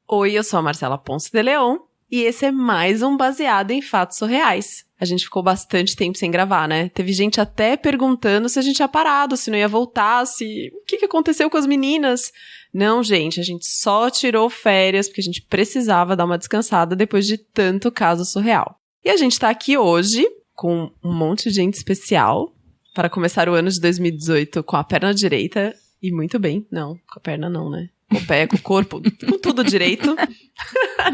Oi, eu sou a Marcela Ponce de Leon e esse é mais um Baseado em Fatos Surreais. A gente ficou bastante tempo sem gravar, né? Teve gente até perguntando se a gente tinha parado, se não ia voltar, se... O que aconteceu com as meninas? Não, gente, a gente só tirou férias porque a gente precisava dar uma descansada depois de tanto caso surreal. E a gente tá aqui hoje com um monte de gente especial para começar o ano de 2018 com a perna direita e muito bem. Não, com a perna não, né? Com o pé, com o corpo, com tudo direito.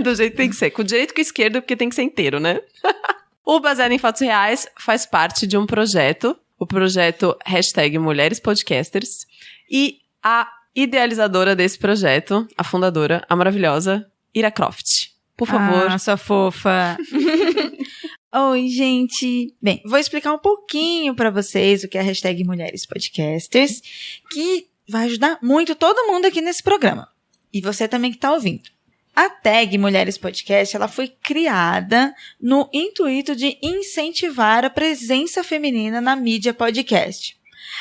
Do jeito que tem que ser. Com o direito e com o esquerdo, porque tem que ser inteiro, né? O Baseado em Fatos Reais faz parte de um projeto, o projeto #MulheresPodcasters, e a idealizadora desse projeto, a fundadora, a maravilhosa Ira Croft. Por favor. Ah, sua fofa. Oi, gente. Bem, vou explicar um pouquinho pra vocês o que é a #MulheresPodcasters, que vai ajudar muito todo mundo aqui nesse programa. E você também que tá ouvindo. A tag Mulheres Podcast, ela foi criada no intuito de incentivar a presença feminina na mídia podcast.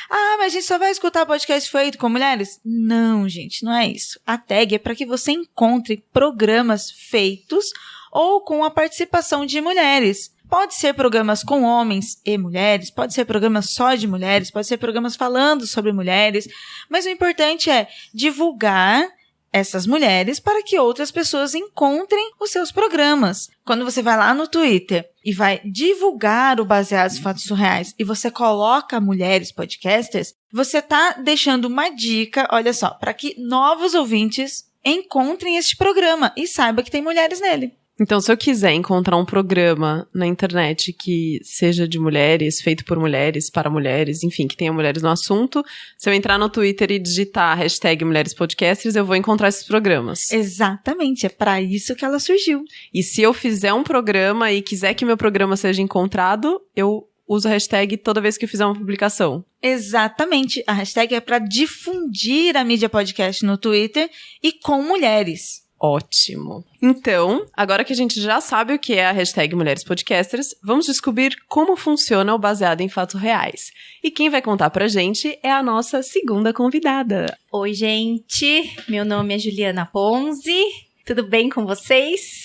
Ah, mas a gente só vai escutar podcast feito com mulheres? Não, gente, não é isso. A tag é para que você encontre programas feitos ou com a participação de mulheres. Pode ser programas com homens e mulheres, pode ser programas só de mulheres, pode ser programas falando sobre mulheres, mas o importante é divulgar essas mulheres para que outras pessoas encontrem os seus programas. Quando você vai lá no Twitter e vai divulgar o Baseados em Fatos Surreais e você coloca Mulheres Podcasters, você está deixando uma dica, olha só, para que novos ouvintes encontrem este programa e saibam que tem mulheres nele. Então, se eu quiser encontrar um programa na internet que seja de mulheres, feito por mulheres, para mulheres, enfim, que tenha mulheres no assunto, se eu entrar no Twitter e digitar a #MulheresPodcasters, eu vou encontrar esses programas. Exatamente, é para isso que ela surgiu. E se eu fizer um programa e quiser que meu programa seja encontrado, eu uso a hashtag toda vez que eu fizer uma publicação. Exatamente, a hashtag é para difundir a mídia podcast no Twitter e com mulheres. Ótimo. Então, agora que a gente já sabe o que é a #MulheresPodcasters, vamos descobrir como funciona o Baseado em Fatos Reais. E quem vai contar pra gente é a nossa segunda convidada. Oi, gente. Meu nome é Juliana Ponzi. Tudo bem com vocês?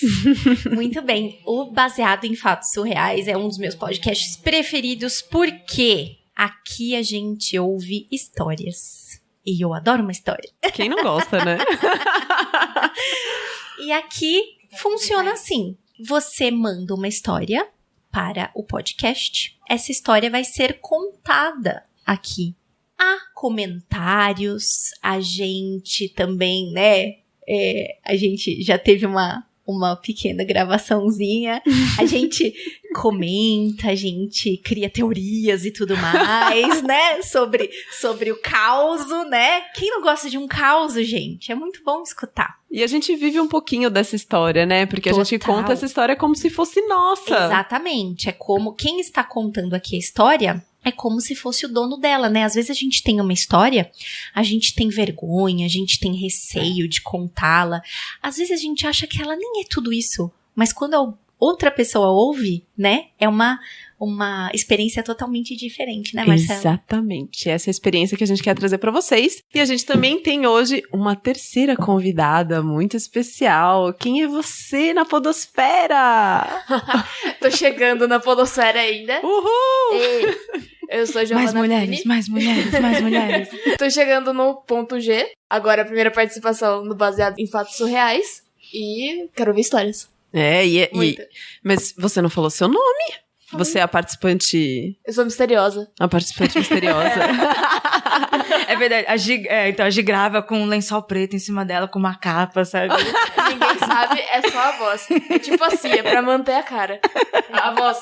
Muito bem. O Baseado em Fatos Surreais é um dos meus podcasts preferidos porque aqui a gente ouve histórias. E eu adoro uma história. Quem não gosta, né? E aqui funciona assim. Você manda uma história para o podcast. Essa história vai ser contada aqui. Há comentários. A gente também, né? A gente já teve uma pequena gravaçãozinha. A gente comenta, a gente cria teorias e tudo mais, né? Sobre o caos, né? Quem não gosta de um caos, gente? É muito bom escutar. E a gente vive um pouquinho dessa história, né? Porque Total. A gente conta essa história como se fosse nossa. Exatamente. É como quem está contando aqui a história é como se fosse o dono dela, né? Às vezes a gente tem uma história, a gente tem vergonha, a gente tem receio de contá-la. Às vezes a gente acha que ela nem é tudo isso. Mas quando a outra pessoa ouve, né? É uma experiência totalmente diferente, né, Marcela? Exatamente. Essa é a experiência que a gente quer trazer pra vocês. E a gente também tem hoje uma terceira convidada muito especial. Quem é você na podosfera? Tô chegando na podosfera ainda. Uhul! E eu sou Giovana Pini. Mais mulheres. Tô chegando no ponto G. Agora a primeira participação no Baseado em Fatos Surreais. E quero ver histórias. Mas você não falou seu nome? Você é a participante... Eu sou misteriosa. A participante misteriosa. É verdade. Então a Gi grava com um lençol preto em cima dela, com uma capa, sabe? Ninguém sabe, é só a voz. É tipo assim, é pra manter a cara. A voz.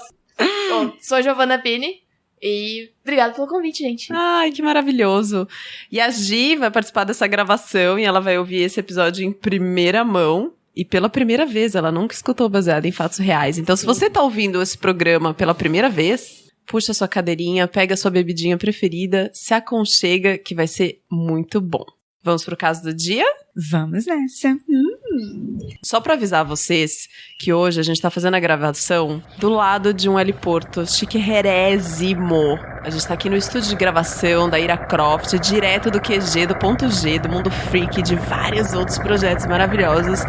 Bom, sou a Giovana Pini. E obrigada pelo convite, gente. Ai, que maravilhoso. E a Gi vai participar dessa gravação e ela vai ouvir esse episódio em primeira mão. E pela primeira vez, ela nunca escutou Baseado em Fatos Reais. Então, se você tá ouvindo esse programa pela primeira vez, puxa sua cadeirinha, pega sua bebidinha preferida, se aconchega, que vai ser muito bom. Vamos pro caso do dia? Vamos nessa. Só pra avisar vocês que hoje a gente tá fazendo a gravação do lado de um heliporto chiquérrimo. A gente tá aqui no estúdio de gravação da Ira Croft, direto do QG, do ponto G, do Mundo Freak, de vários outros projetos maravilhosos.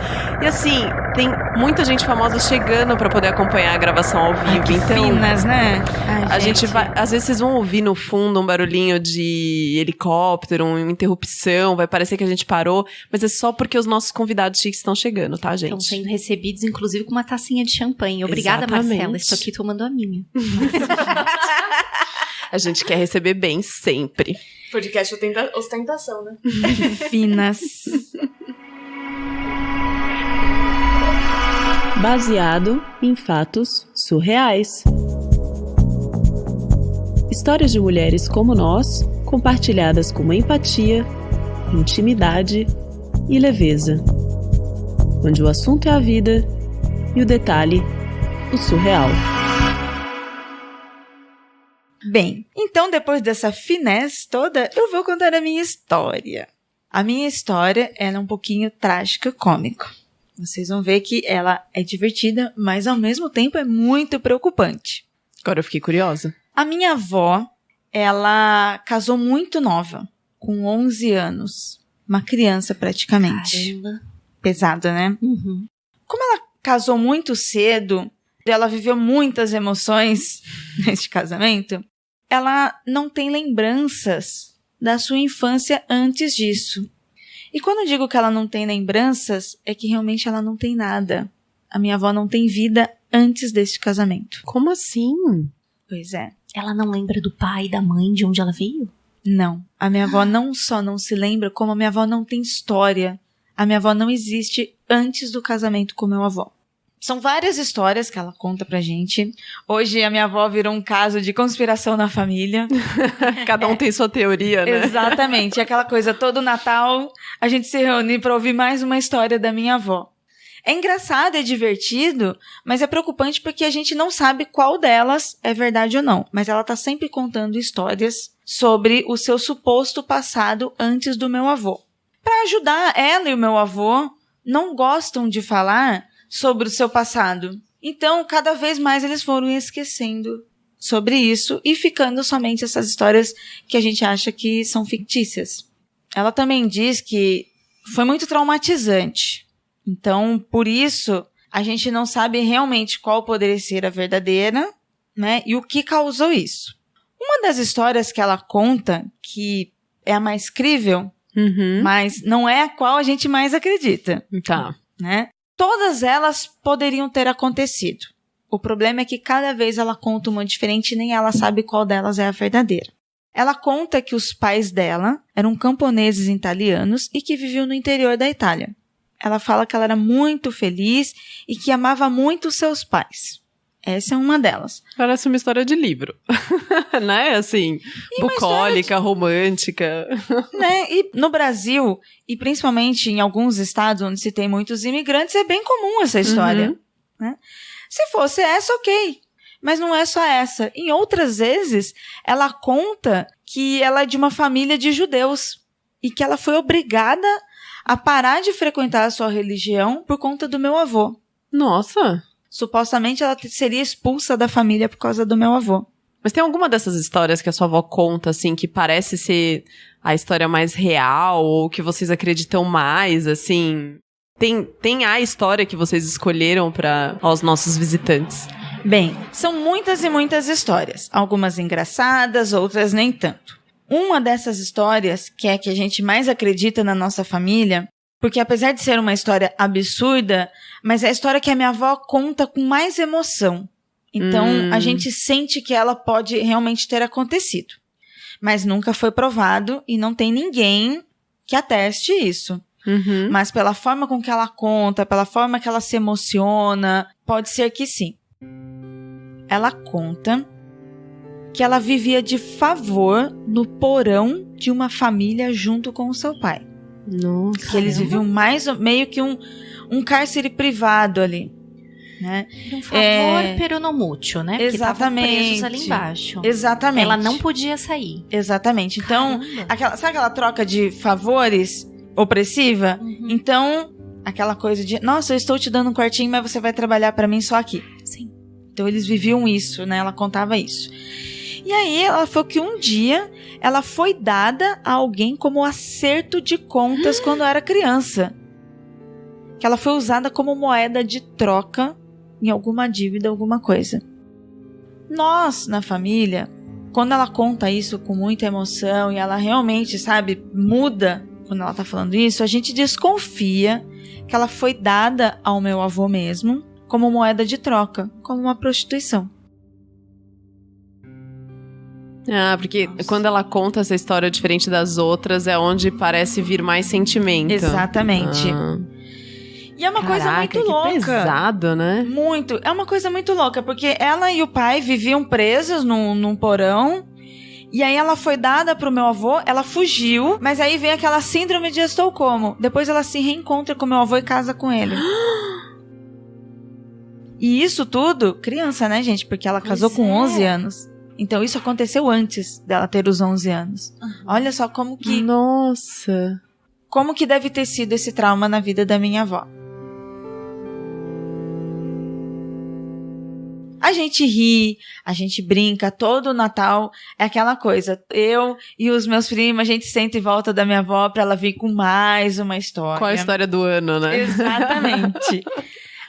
E assim, tem muita gente famosa chegando pra poder acompanhar a gravação ao vivo. Que então, finas, né? Ai, a gente vai, às vezes vocês vão ouvir no fundo um barulhinho de helicóptero, uma interrupção, vai parecer que a gente parou, mas é só porque os nossos convidados chiques estão chegando, tá, gente? Estão sendo recebidos, inclusive, com uma tacinha de champanhe. Obrigada, Exatamente. Marcela. Estou aqui tomando a minha. A gente quer receber bem sempre. Podcast ostentação, né? Finas. Baseado em fatos surreais. Histórias de mulheres como nós, compartilhadas com empatia, intimidade e leveza. Onde o assunto é a vida e o detalhe, o surreal. Bem, então depois dessa finesse toda, eu vou contar a minha história. A minha história é um pouquinho trágica, cômica. Vocês vão ver que ela é divertida, mas ao mesmo tempo é muito preocupante. Agora eu fiquei curiosa. A minha avó, ela casou muito nova, com 11 anos. Uma criança praticamente. Caramba. Pesada, né? Uhum. Como ela casou muito cedo, ela viveu muitas emoções neste casamento, ela não tem lembranças da sua infância antes disso. E quando eu digo que ela não tem lembranças, é que realmente ela não tem nada. A minha avó não tem vida antes deste casamento. Como assim? Pois é. Ela não lembra do pai e da mãe, de onde ela veio? Não. A minha avó não só não se lembra, como a minha avó não tem história. A minha avó não existe antes do casamento com meu avô. São várias histórias que ela conta pra gente. Hoje a minha avó virou um caso de conspiração na família. Cada um tem sua teoria, né? Exatamente. Aquela coisa, todo Natal a gente se reúne pra ouvir mais uma história da minha avó. É engraçado, é divertido, mas é preocupante porque a gente não sabe qual delas é verdade ou não. Mas ela tá sempre contando histórias sobre o seu suposto passado antes do meu avô. Para ajudar, ela e o meu avô não gostam de falar sobre o seu passado. Então, cada vez mais eles foram esquecendo sobre isso e ficando somente essas histórias que a gente acha que são fictícias. Ela também diz que foi muito traumatizante. Então, por isso, a gente não sabe realmente qual poderia ser a verdadeira, né? E o que causou isso. Uma das histórias que ela conta, que é a mais crível, mas não é a qual a gente mais acredita. Tá. Né? Todas elas poderiam ter acontecido. O problema é que cada vez ela conta uma diferente e nem ela sabe qual delas é a verdadeira. Ela conta que os pais dela eram camponeses italianos e que viviam no interior da Itália. Ela fala que ela era muito feliz e que amava muito os seus pais. Essa é uma delas. Parece uma história de livro. Né? Assim, bucólica, romântica. Né? E no Brasil, e principalmente em alguns estados onde se tem muitos imigrantes, é bem comum essa história. Né? Se fosse essa, ok. Mas não é só essa. Em outras vezes, ela conta que ela é de uma família de judeus e que ela foi obrigada a parar de frequentar a sua religião por conta do meu avô. Nossa! Supostamente ela seria expulsa da família por causa do meu avô. Mas tem alguma dessas histórias que a sua avó conta, assim, que parece ser a história mais real ou que vocês acreditam mais, assim? Tem a história que vocês escolheram para os nossos visitantes? Bem, são muitas e muitas histórias. Algumas engraçadas, outras nem tanto. Uma dessas histórias, que é a que a gente mais acredita na nossa família, porque apesar de ser uma história absurda, mas é a história que a minha avó conta com mais emoção. Então, a gente sente que ela pode realmente ter acontecido. Mas nunca foi provado e não tem ninguém que ateste isso. Mas pela forma com que ela conta, pela forma que ela se emociona, pode ser que sim. Ela conta que ela vivia de favor no porão de uma família junto com o seu pai. Nossa. Que eles viviam meio que um cárcere privado ali. Né? Um favor peronomútil, né? Porque Exatamente. estavam presos ali embaixo. Exatamente. Ela não podia sair. Exatamente. Então, sabe aquela troca de favores? opressiva. Então, aquela coisa de, nossa, eu estou te dando um quartinho, mas você vai trabalhar pra mim só aqui. Sim. Então, eles viviam isso, né? Ela contava isso. E aí, ela falou que um dia, ela foi dada a alguém como acerto de contas quando era criança. Que ela foi usada como moeda de troca em alguma dívida, alguma coisa. Nós, na família, quando ela conta isso com muita emoção e ela realmente, sabe, muda quando ela tá falando isso, a gente desconfia que ela foi dada ao meu avô mesmo como moeda de troca, como uma prostituição. Ah, porque quando ela conta essa história diferente das outras, é onde parece vir mais sentimento. Exatamente. E é uma coisa muito louca. Pesado, né? Muito. É uma coisa muito louca, porque ela e o pai viviam presos num porão. E aí ela foi dada pro meu avô, ela fugiu, mas aí vem aquela síndrome de Estocolmo. Depois ela se reencontra com meu avô e casa com ele. E isso tudo, criança, né, gente? Porque ela casou com 11 anos. Então isso aconteceu antes dela ter os 11 anos. Olha só como que... Nossa! Como que deve ter sido esse trauma na vida da minha avó. A gente ri, a gente brinca, todo Natal é aquela coisa. Eu e os meus primos, a gente senta em volta da minha avó pra ela vir com mais uma história. Qual a história do ano, né? Exatamente.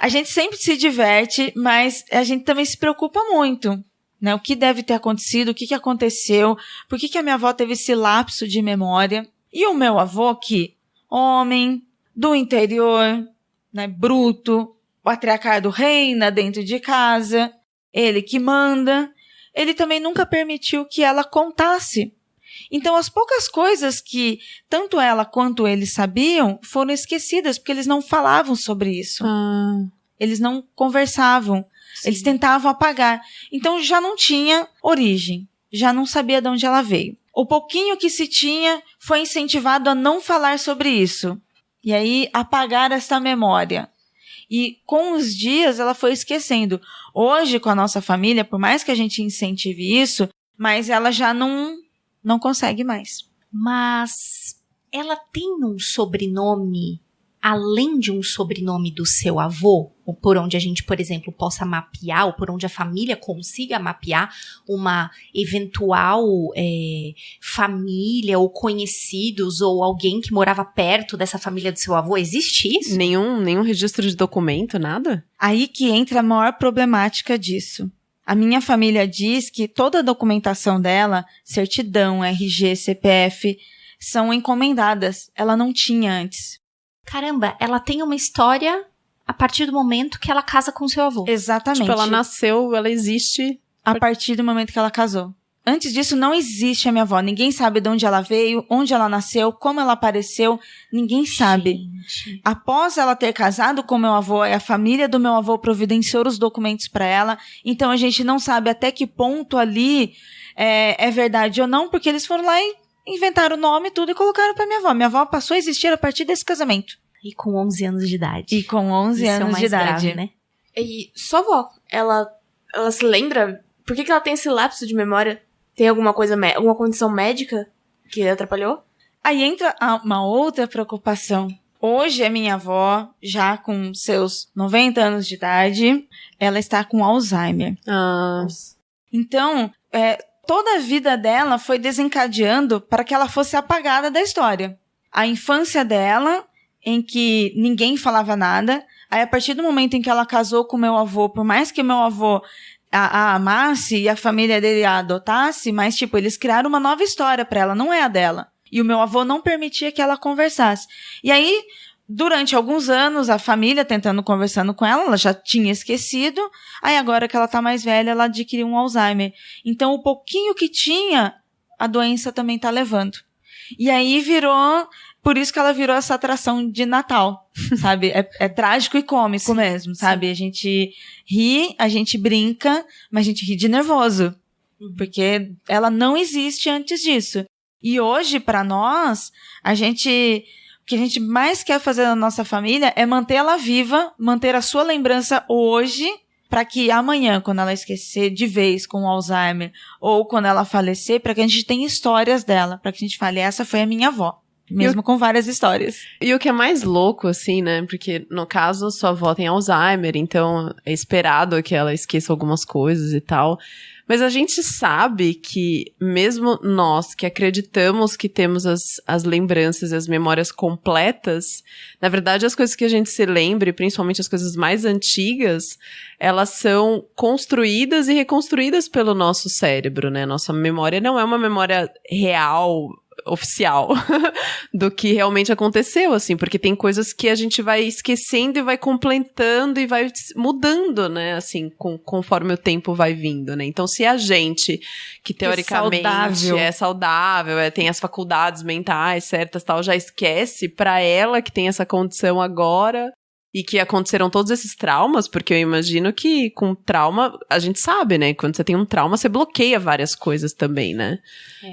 A gente sempre se diverte, mas a gente também se preocupa muito, né? O que deve ter acontecido, o que aconteceu, por que a minha avó teve esse lapso de memória. E o meu avô, que homem, do interior, né, bruto, patriarcado reina dentro de casa, ele que manda, ele também nunca permitiu que ela contasse. Então, as poucas coisas que tanto ela quanto ele sabiam foram esquecidas, porque eles não falavam sobre isso. Eles não conversavam. Sim. Eles tentavam apagar. Então, já não tinha origem. Já não sabia de onde ela veio. O pouquinho que se tinha foi incentivado a não falar sobre isso. E aí, apagar essa memória. E com os dias, ela foi esquecendo. Hoje, com a nossa família, por mais que a gente incentive isso, mas ela já não consegue mais. Mas ela tem um sobrenome, além de um sobrenome do seu avô? Ou por onde a gente, por exemplo, possa mapear, ou por onde a família consiga mapear uma eventual família, ou conhecidos, ou alguém que morava perto dessa família do seu avô? Existe isso? Nenhum registro de documento, nada? Aí que entra a maior problemática disso. A minha família diz que toda a documentação dela, certidão, RG, CPF, são encomendadas. Ela não tinha antes. Caramba, ela tem uma história a partir do momento que ela casa com seu avô. Exatamente. Tipo, ela nasceu, ela existe... A partir do momento que ela casou. Antes disso, não existe a minha avó. Ninguém sabe de onde ela veio, onde ela nasceu, como ela apareceu. Ninguém sabe. Gente. Após ela ter casado com meu avô, a família do meu avô providenciou os documentos para ela. Então, a gente não sabe até que ponto ali é verdade ou não, porque eles foram lá e inventaram o nome e tudo e colocaram para minha avó. Minha avó passou a existir a partir desse casamento. E com 11 anos de idade. E com 11 Isso anos é o mais de idade. grave, né? E sua avó, ela se lembra? Por que ela tem esse lapso de memória? Tem alguma coisa, alguma condição médica que atrapalhou? Aí entra uma outra preocupação. Hoje, a minha avó, já com seus 90 anos de idade, ela está com Alzheimer. Então, toda a vida dela foi desencadeando para que ela fosse apagada da história. A infância dela, em que ninguém falava nada. Aí, a partir do momento em que ela casou com meu avô, por mais que meu avô a amasse e a família dele a adotasse, mas, tipo, eles criaram uma nova história pra ela, não é a dela. E o meu avô não permitia que ela conversasse. E aí, durante alguns anos, a família tentando conversando com ela, ela já tinha esquecido. Aí, agora que ela tá mais velha, ela adquiriu um Alzheimer. Então, o pouquinho que tinha, a doença também tá levando. E aí, por isso que ela virou essa atração de Natal, sabe? É trágico e cômico mesmo, sabe? A gente ri, a gente brinca, mas a gente ri de nervoso. Porque ela não existe antes disso. E hoje, pra nós, o que a gente mais quer fazer na nossa família é manter ela viva, manter a sua lembrança hoje, para que amanhã, quando ela esquecer de vez com o Alzheimer, ou quando ela falecer, para que a gente tenha histórias dela, para que a gente fale, essa foi a minha avó. Mesmo com várias histórias. E o que é mais louco, assim, né? Porque, no caso, sua avó tem Alzheimer, então é esperado que ela esqueça algumas coisas e tal. Mas a gente sabe que, mesmo nós que acreditamos que temos as lembranças e as memórias completas, na verdade, as coisas que a gente se lembra, principalmente as coisas mais antigas, elas são construídas e reconstruídas pelo nosso cérebro, né? Nossa memória não é uma memória real, oficial do que realmente aconteceu, assim, porque tem coisas que a gente vai esquecendo e vai completando e vai mudando, né, assim, conforme o tempo vai vindo, né, então se a gente, que teoricamente é saudável, tem as faculdades mentais certas, tal, já esquece, pra ela que tem essa condição agora, e que aconteceram todos esses traumas, porque eu imagino que com trauma, a gente sabe, né? Quando você tem um trauma, você bloqueia várias coisas também, né?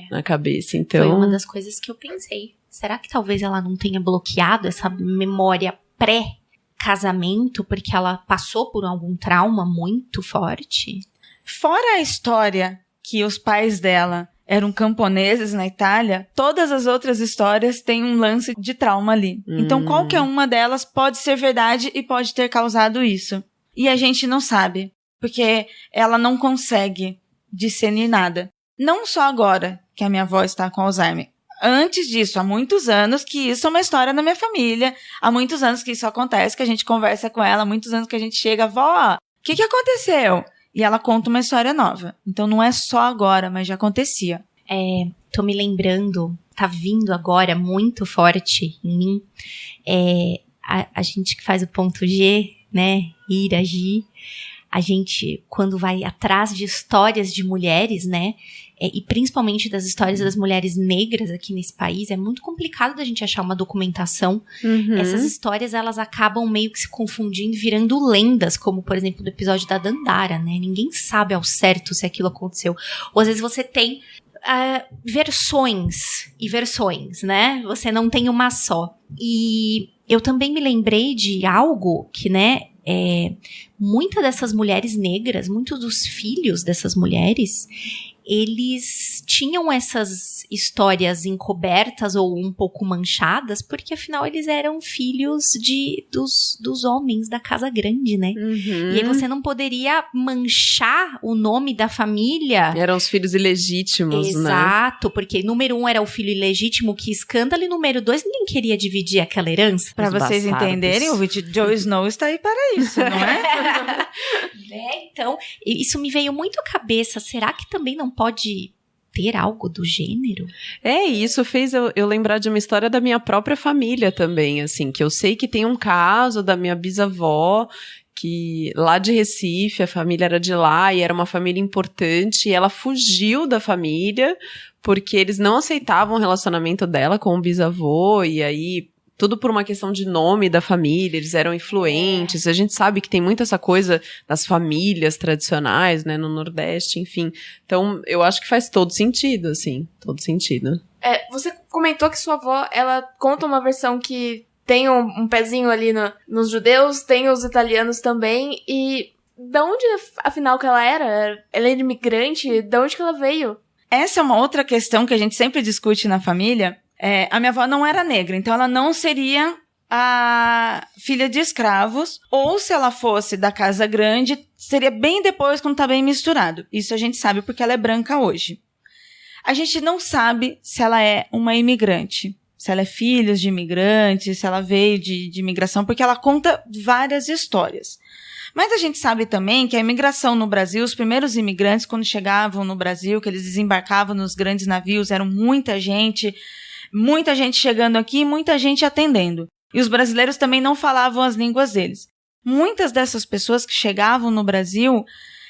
Na cabeça, então... Foi uma das coisas que eu pensei. Será que talvez ela não tenha bloqueado essa memória pré-casamento, porque ela passou por algum trauma muito forte? Fora a história que os pais dela eram camponeses na Itália, todas as outras histórias têm um lance de trauma ali. Então, qualquer uma delas pode ser verdade e pode ter causado isso. E a gente não sabe, porque ela não consegue discernir nada. Não só agora que a minha avó está com Alzheimer. Antes disso, há muitos anos que isso é uma história na minha família. Há muitos anos que isso acontece, que a gente conversa com ela. Há muitos anos que a gente chega, vó, o que aconteceu? E ela conta uma história nova. Então não é só agora, mas já acontecia. Tô me lembrando, tá vindo agora muito forte em mim. A gente que faz o ponto G, né? Ir, agir. A gente, quando vai atrás de histórias de mulheres, né? E principalmente das histórias das mulheres negras aqui nesse país, é muito complicado da gente achar uma documentação. Essas histórias, elas acabam meio que se confundindo, virando lendas, como, por exemplo, do episódio da Dandara, né? Ninguém sabe ao certo se aquilo aconteceu. Ou às vezes você tem versões e versões, né? Você não tem uma só. E eu também me lembrei de algo que, né? Muitas dessas mulheres negras, muitos dos filhos dessas mulheres, eles tinham essas histórias encobertas ou um pouco manchadas, porque afinal eles eram filhos dos homens da casa grande, né? E aí você não poderia manchar o nome da família. Eram os filhos ilegítimos, Exato, porque número 1 era o filho ilegítimo, que escândalo, e número 2, ninguém queria dividir aquela herança. Pra vocês entenderem, o Jon Snow está aí para isso, não é? Então, isso me veio muito à cabeça. Será que também não pode ter algo do gênero? Isso fez eu lembrar de uma história da minha própria família também, assim, que eu sei que tem um caso da minha bisavó, que lá de Recife, a família era de lá, e era uma família importante, e ela fugiu da família, porque eles não aceitavam o relacionamento dela com o bisavô, e aí... Tudo por uma questão de nome da família, eles eram influentes, a gente sabe que tem muito essa coisa das famílias tradicionais, né, no Nordeste, enfim. Então, eu acho que faz todo sentido, assim, todo sentido. Você comentou que sua avó, ela conta uma versão que tem um pezinho ali nos judeus, tem os italianos também, e da onde, afinal, que ela era? Ela era imigrante? Da onde que ela veio? Essa é uma outra questão que a gente sempre discute na família. A minha avó não era negra, então ela não seria a filha de escravos, ou se ela fosse da casa grande, seria bem depois, quando tá bem misturado. Isso a gente sabe porque ela é branca hoje. A gente não sabe se ela é uma imigrante, se ela é filha de imigrantes, se ela veio de imigração, porque ela conta várias histórias. Mas a gente sabe também que a imigração no Brasil, os primeiros imigrantes, quando chegavam no Brasil, que eles desembarcavam nos grandes navios, eram muita gente chegando aqui e muita gente atendendo. E os brasileiros também não falavam as línguas deles. Muitas dessas pessoas que chegavam no Brasil,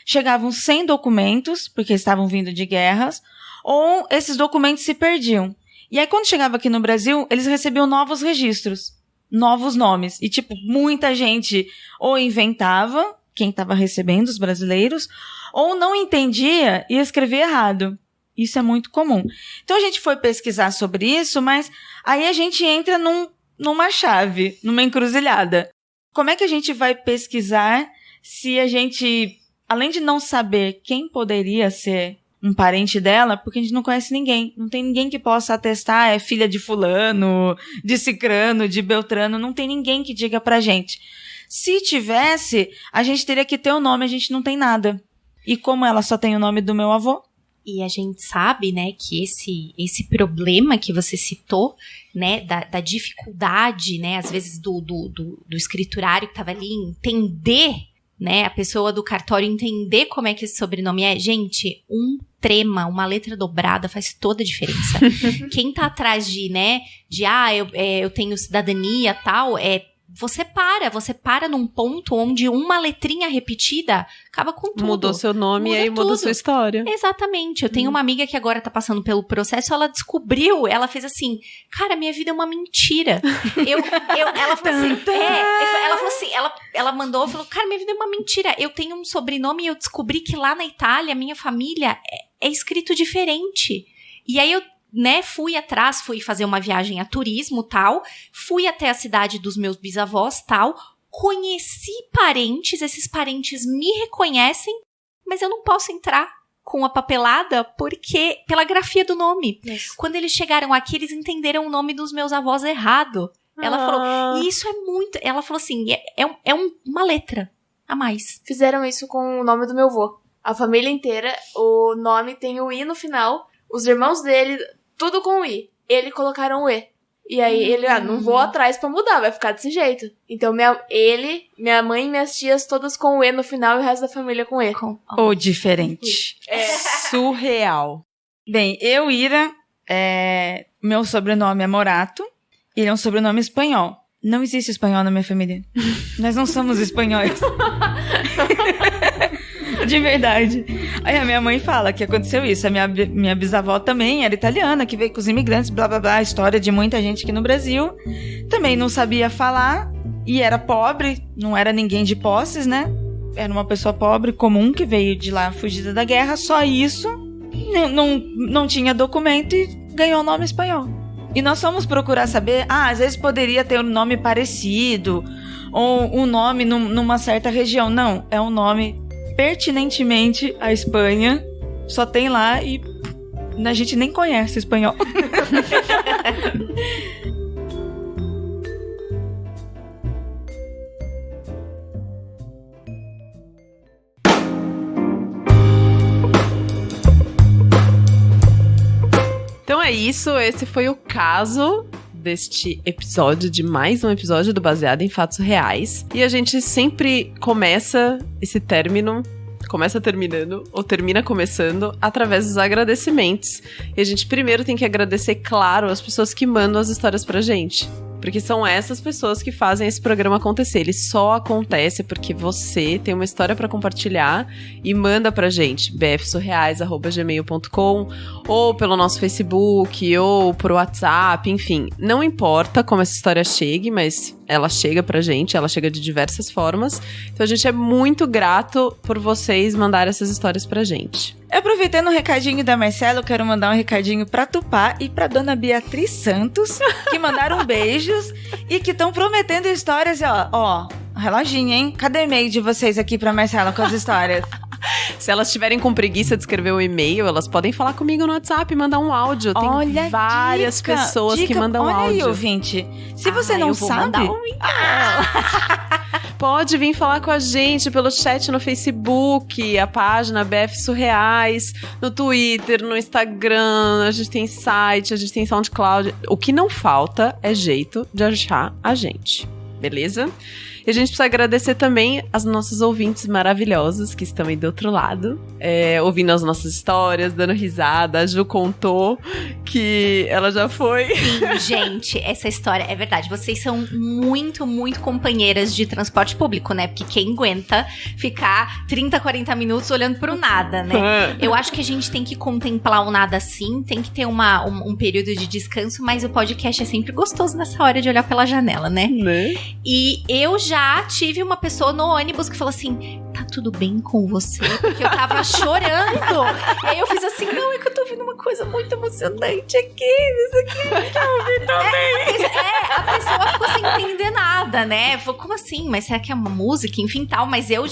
chegavam sem documentos, porque estavam vindo de guerras, ou esses documentos se perdiam. E aí, quando chegava aqui no Brasil, eles recebiam novos registros, novos nomes. E, muita gente ou inventava, quem estava recebendo, os brasileiros, ou não entendia e escrevia errado. Isso é muito comum. Então, a gente foi pesquisar sobre isso, mas aí a gente entra numa chave, numa encruzilhada. Como é que a gente vai pesquisar se a gente, além de não saber quem poderia ser um parente dela, porque a gente não conhece ninguém. Não tem ninguém que possa atestar, é filha de fulano, de cicrano, de beltrano, não tem ninguém que diga pra gente. Se tivesse, a gente teria que ter o nome, a gente não tem nada. E como ela só tem o nome do meu avô? E a gente sabe, né, que esse problema que você citou, né, da dificuldade, né, às vezes do escriturário que tava ali, entender, né, a pessoa do cartório entender como é que esse sobrenome é. Gente, um trema, uma letra dobrada faz toda a diferença. Quem tá atrás de, né, eu tenho cidadania, tal, você para num ponto onde uma letrinha repetida acaba com tudo. Mudou seu nome e aí muda sua história. Exatamente. Eu tenho uma amiga que agora tá passando pelo processo, ela descobriu, ela fez assim, cara, minha vida é uma mentira. Ela falou assim, ela falou assim, ela mandou, falou, cara, minha vida é uma mentira. Eu tenho um sobrenome e eu descobri que lá na Itália, minha família é escrito diferente. E aí eu fui atrás, fui fazer uma viagem a turismo, tal, fui até a cidade dos meus bisavós, tal, conheci parentes, esses parentes me reconhecem, mas eu não posso entrar com a papelada porque pela grafia do nome. Isso. Quando eles chegaram aqui, eles entenderam o nome dos meus avós errado. Ela falou, e isso é muito, ela falou assim, uma letra a mais. Fizeram isso com o nome do meu avô. A família inteira, o nome tem o I no final, os irmãos dele, tudo com o I. Ele colocaram o E. E aí ele, não vou atrás pra mudar, vai ficar desse jeito. Então minha mãe e minhas tias todas com o E no final e o resto da família com E. Ou diferente. Surreal. Bem, Ira, meu sobrenome é Morato. Ele é um sobrenome espanhol. Não existe espanhol na minha família. Nós não somos espanhóis. De verdade. Aí a minha mãe fala que aconteceu isso. A minha bisavó também era italiana, que veio com os imigrantes, blá blá blá, a história de muita gente aqui no Brasil. Também não sabia falar e era pobre, não era ninguém de posses, né? Era uma pessoa pobre, comum, que veio de lá fugida da guerra, só isso. Não tinha documento e ganhou o nome espanhol. E nós fomos procurar saber, às vezes poderia ter um nome parecido, ou um nome numa certa região. Não, é um nome pertinentemente à Espanha, só tem lá e a gente nem conhece espanhol. Então é isso, esse foi o caso deste episódio, de mais um episódio do Baseado em Fatos Reais. E a gente sempre começa esse término, começa terminando, ou termina começando, através dos agradecimentos. E a gente primeiro tem que agradecer, claro, as pessoas que mandam as histórias pra gente. Porque são essas pessoas que fazem esse programa acontecer. Ele só acontece porque você tem uma história pra compartilhar e manda pra gente, bfsurreais@gmail.com, ou pelo nosso Facebook, ou por WhatsApp, enfim. Não importa como essa história chegue, mas ela chega pra gente, ela chega de diversas formas. Então a gente é muito grato por vocês mandarem essas histórias pra gente. Aproveitando o recadinho da Marcela, eu quero mandar um recadinho pra Tupá e pra dona Beatriz Santos, que mandaram beijos e que estão prometendo histórias. Ó, reloginho, hein? Cadê o e-mail de vocês aqui pra Marcela com as histórias? Se elas estiverem com preguiça de escrever um e-mail, elas podem falar comigo no WhatsApp e mandar um áudio. Tem várias pessoas que mandam áudio. Olha aí, ouvinte. Se você não sabe... Pode vir falar com a gente pelo chat no Facebook, a página BF Surreais, no Twitter, no Instagram, a gente tem site, a gente tem SoundCloud. O que não falta é jeito de achar a gente, beleza? E a gente precisa agradecer também as nossas ouvintes maravilhosas que estão aí do outro lado, ouvindo as nossas histórias, dando risada. A Ju contou que ela já foi. Sim, gente, essa história é verdade. Vocês são muito, muito companheiras de transporte público, né? Porque quem aguenta ficar 30, 40 minutos olhando pro nada, né? Eu acho que a gente tem que contemplar o nada sim, tem que ter um período de descanso, mas o podcast é sempre gostoso nessa hora de olhar pela janela, né? E eu já tive uma pessoa no ônibus que falou assim, tá tudo bem com você? Porque eu tava chorando. E aí eu fiz assim, não, é que eu tô ouvindo uma coisa muito emocionante aqui, isso aqui. A pessoa ficou sem entender nada, né? Falou, como assim? Mas será que é uma música? Enfim, tal. Mas eu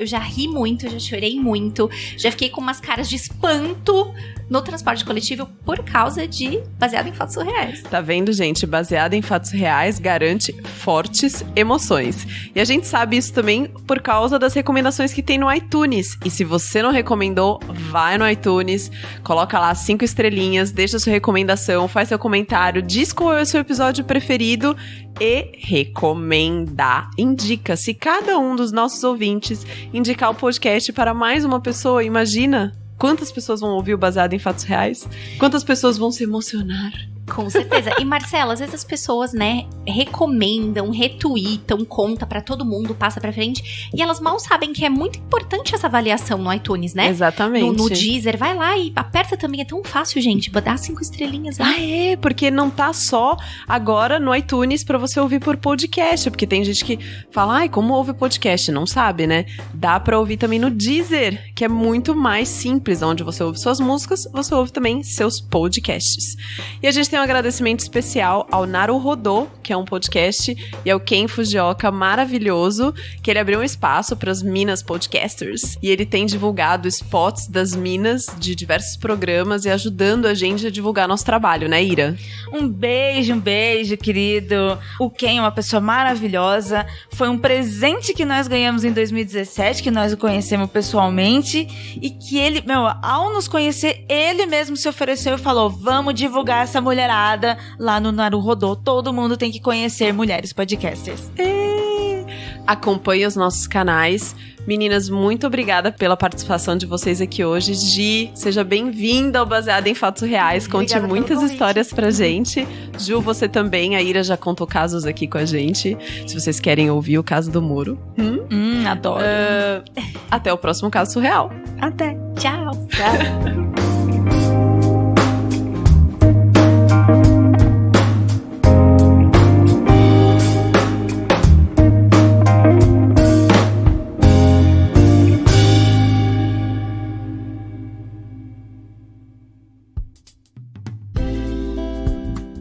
já ri muito, eu já chorei muito. Já fiquei com umas caras de espanto no transporte coletivo por causa de Baseado em Fatos Surreais. Tá vendo, gente? Baseado em fatos reais garante fortes emoções. E a gente sabe isso também por causa das recomendações que tem no iTunes. E se você não recomendou, vai no iTunes, coloca lá 5 estrelinhas, deixa sua recomendação, faz seu comentário, diz qual é o seu episódio preferido e recomenda. Indica. Se cada um dos nossos ouvintes indicar o podcast para mais uma pessoa, imagina quantas pessoas vão ouvir o Baseado em Fatos Reais? Quantas pessoas vão se emocionar? Com certeza. E, Marcela, às vezes as pessoas, né, recomendam, retweetam, conta pra todo mundo, passa pra frente, e elas mal sabem que é muito importante essa avaliação no iTunes, né? Exatamente. No Deezer, vai lá e aperta também, é tão fácil, gente, dá 5 estrelinhas lá. Ah, é, porque não tá só agora no iTunes pra você ouvir por podcast, porque tem gente que fala, ai, como ouve podcast? Não sabe, né? Dá pra ouvir também no Deezer, que é muito mais simples, onde você ouve suas músicas, você ouve também seus podcasts. E a gente tem um agradecimento especial ao Naruhodô, que é um podcast, e ao Ken Fujioka, maravilhoso, que ele abriu um espaço para as minas podcasters, e ele tem divulgado spots das minas de diversos programas e ajudando a gente a divulgar nosso trabalho, né, Ira? Um beijo, querido. O Ken é uma pessoa maravilhosa. Foi um presente que nós ganhamos em 2017, que nós o conhecemos pessoalmente, e que ele, ao nos conhecer, ele mesmo se ofereceu e falou, vamos divulgar essa mulherada lá no Naruhodô. Todo mundo tem que conhecer mulheres podcasters. Acompanhe os nossos canais. Meninas, muito obrigada pela participação de vocês aqui hoje. Gi, seja bem-vinda ao Baseado em Fatos Reais. Conte muitas histórias pra gente. Ju, você também. A Ira já contou casos aqui com a gente. Se vocês querem ouvir o caso do Muro. Adoro. Até o próximo caso surreal. Até. Tchau.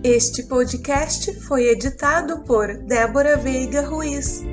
Este podcast foi editado por Débora Veiga Ruiz.